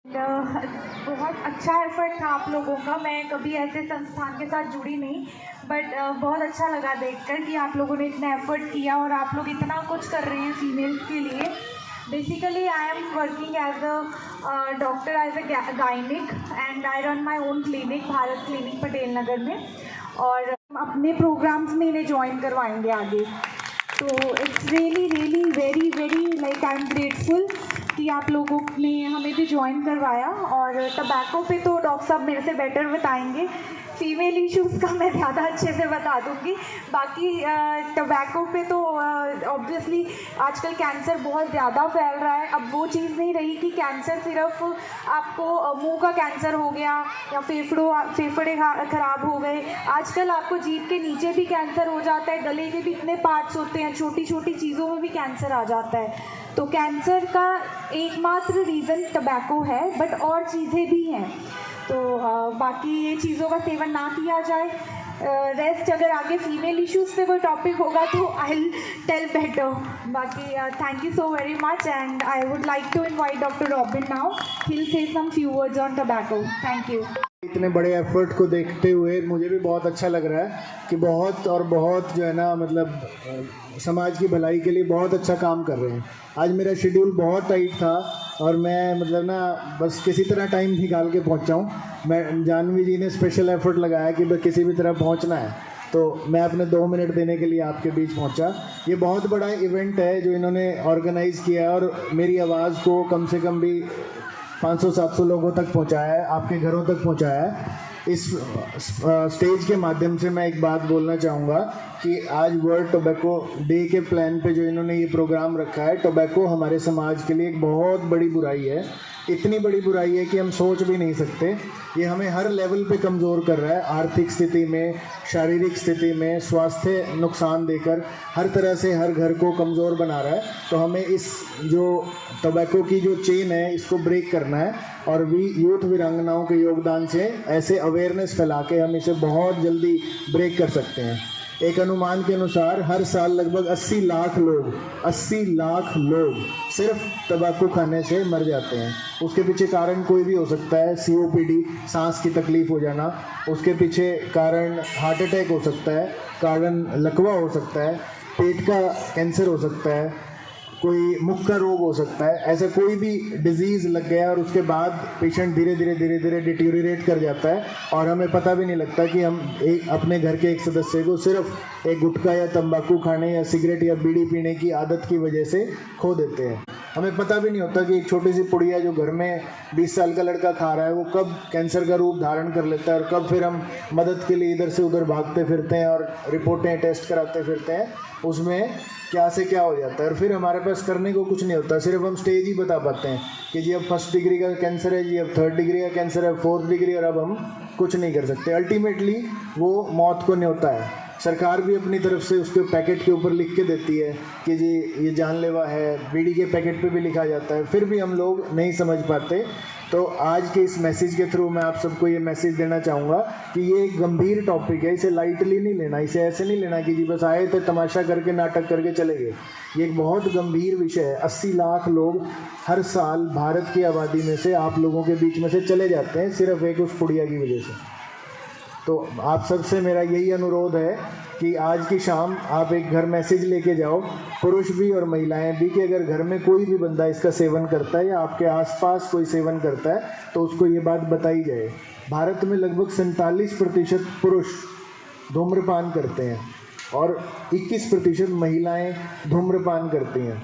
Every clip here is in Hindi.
बहुत अच्छा एफर्ट था आप लोगों का। मैं कभी ऐसे संस्थान के साथ जुड़ी नहीं, बट बहुत अच्छा लगा देखकर कि आप लोगों ने इतना एफर्ट किया और आप लोग इतना कुछ कर रहे हैं फीमेल्स के लिए। Basically I am working as a doctor, as a gynaec, and I run my own clinic, Bharat clinic Patel Nagar में, और अपने प्रोग्राम्स में इन्हें ज्वाइन करवाएंगे आगे। तो it's really very like I am grateful कि आप लोगों ने हमें भी ज्वाइन करवाया। और टबैको पे तो डॉक्टर साहब मेरे से बेटर बताएंगे, फीमेल इश्यूज़ का मैं ज़्यादा अच्छे से बता दूँगी। बाकी टबैको पे तो ऑब्वियसली आजकल कैंसर बहुत ज़्यादा फैल रहा है। अब वो चीज़ नहीं रही कि कैंसर सिर्फ आपको मुंह का कैंसर हो गया या फेफड़े ख़राब हो गए। आजकल आपको जीभ के नीचे भी कैंसर हो जाता है, गले के भी इतने पार्ट्स होते हैं, छोटी छोटी चीज़ों में भी कैंसर आ जाता है। तो कैंसर का एकमात्र रीज़न टबैको है, बट और चीज़ें भी हैं। तो बाकी ये चीज़ों का सेवन ना किया जाए। रेस्ट अगर आगे फीमेल इश्यूज़ पे कोई टॉपिक होगा तो आई विल टेल बेटर। बाकी thank you so very much, and I would like to invite doctor Robin now, he will say some few words on tobacco. Thank you. इतने बड़े एफर्ट को देखते हुए मुझे भी बहुत अच्छा लग रहा है कि बहुत जो है ना, मतलब समाज की भलाई के लिए बहुत अच्छा काम कर रहे हैं। आज मेरा शेड्यूल बहुत टाइट था और मैं बस किसी तरह टाइम निकाल के पहुंचा हूँ। मैं जानवी जी ने स्पेशल एफर्ट लगाया कि बस किसी भी तरह पहुंचना है, तो मैं अपने 2 मिनट देने के लिए आपके बीच पहुंचा। ये बहुत बड़ा इवेंट है जो इन्होंने ऑर्गेनाइज़ किया है और मेरी आवाज़ को कम से कम भी 500-700 लोगों तक पहुंचाया है, आपके घरों तक पहुंचाया है। इस स्टेज के माध्यम से मैं एक बात बोलना चाहूँगा कि आज वर्ल्ड टोबैको डे के प्लान पे जो इन्होंने ये प्रोग्राम रखा है, टोबैको हमारे समाज के लिए एक बहुत बड़ी बुराई है। इतनी बड़ी बुराई है कि हम सोच भी नहीं सकते। ये हमें हर लेवल पे कमज़ोर कर रहा है, आर्थिक स्थिति में, शारीरिक स्थिति में, स्वास्थ्य नुकसान देकर हर तरह से हर घर को कमज़ोर बना रहा है। तो हमें इस जो टोबैको की जो चेन है इसको ब्रेक करना है और यूथ वीरांगनाओं के योगदान से ऐसे अवेयरनेस फैला के हम इसे बहुत जल्दी ब्रेक कर सकते हैं। एक अनुमान के अनुसार हर साल लगभग 80 लाख लोग सिर्फ तंबाकू खाने से मर जाते हैं। उसके पीछे कारण कोई भी हो सकता है, COPD, सांस की तकलीफ हो जाना, उसके पीछे कारण हार्ट अटैक हो सकता है, कारण लकवा हो सकता है, पेट का कैंसर हो सकता है, कोई मुख का रोग हो सकता है। ऐसा कोई भी डिजीज़ लग गया और उसके बाद पेशेंट धीरे धीरे डिटीरियरेट कर जाता है और हमें पता भी नहीं लगता कि हम अपने घर के एक सदस्य को सिर्फ एक गुटखा या तंबाकू खाने या सिगरेट या बीड़ी पीने की आदत की वजह से खो देते हैं। हमें पता भी नहीं होता कि एक छोटी सी पुड़िया जो घर में 20 साल का लड़का खा रहा है वो कब कैंसर का रूप धारण कर लेता है और कब फिर हम मदद के लिए इधर से उधर भागते फिरते हैं और रिपोर्टें टेस्ट कराते फिरते हैं, उसमें क्या से क्या हो जाता है और फिर हमारे पास करने को कुछ नहीं होता। सिर्फ हम स्टेज ही बता पाते हैं कि जी अब 1st डिग्री का कैंसर है, जी अब 3rd डिग्री का कैंसर है, 4th डिग्री, और अब हम कुछ नहीं कर सकते। अल्टीमेटली वो मौत को न्योता है। सरकार भी अपनी तरफ से उसके पैकेट के ऊपर लिख के देती है कि जी ये जानलेवा है, बीड़ी के पैकेट पे भी लिखा जाता है, फिर भी हम लोग नहीं समझ पाते। तो आज के इस मैसेज के थ्रू मैं आप सबको ये मैसेज देना चाहूँगा कि ये एक गंभीर टॉपिक है, इसे लाइटली नहीं लेना, इसे ऐसे नहीं लेना कि जी बस आए थे तमाशा करके नाटक करके चले गए। ये एक बहुत गंभीर विषय है। 80 लाख लोग हर साल भारत की आबादी में से आप लोगों के बीच में से चले जाते हैं सिर्फ एक उस पुड़िया की वजह से। तो आप सबसे मेरा यही अनुरोध है कि आज की शाम आप एक घर मैसेज लेके जाओ, पुरुष भी और महिलाएं भी, कि अगर घर में कोई भी बंदा इसका सेवन करता है या आपके आसपास कोई सेवन करता है तो उसको ये बात बताई जाए। भारत में लगभग 47% पुरुष धूम्रपान करते हैं और 21% महिलाएं धूम्रपान करती हैं।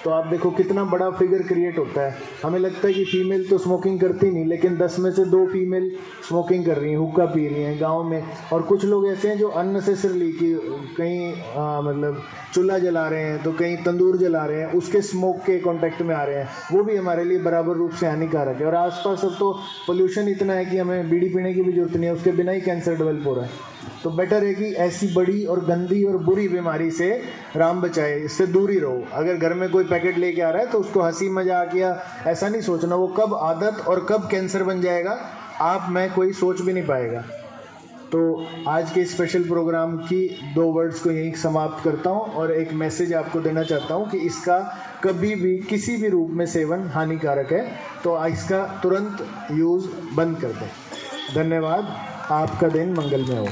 तो आप देखो कितना बड़ा फिगर क्रिएट होता है। हमें लगता है कि फीमेल तो स्मोकिंग करती नहीं, लेकिन 10 में से 2 फीमेल स्मोकिंग कर रही हैं, हुक्का पी रही हैं गांव में। और कुछ लोग ऐसे हैं जो अननेसेसरली कि कहीं मतलब चूल्हा जला रहे हैं तो कहीं तंदूर जला रहे हैं, उसके स्मोक के कांटेक्ट में आ रहे हैं, वो भी हमारे लिए बराबर रूप से हानिकारक है। और आसपास अब तो पोल्यूशन इतना है कि हमें बीड़ी पीने की भी जरूरत नहीं है, उसके बिना ही कैंसर डेवलप हो रहा है। तो बेटर है कि ऐसी बड़ी और गंदी और बुरी बीमारी से राम बचाए, इससे दूर ही रहो। अगर घर में कोई पैकेट लेके आ रहा है तो उसको हंसी मजाक या ऐसा नहीं सोचना, वो कब आदत और कब कैंसर बन जाएगा आप मैं कोई सोच भी नहीं पाएगा। तो आज के स्पेशल प्रोग्राम की 2 वर्ड्स को यहीं समाप्त करता हूँ और एक मैसेज आपको देना चाहता हूँ कि इसका कभी भी किसी भी रूप में सेवन हानिकारक है, तो इसका तुरंत यूज़ बंद कर दें। धन्यवाद। आपका दिन मंगलमय हो।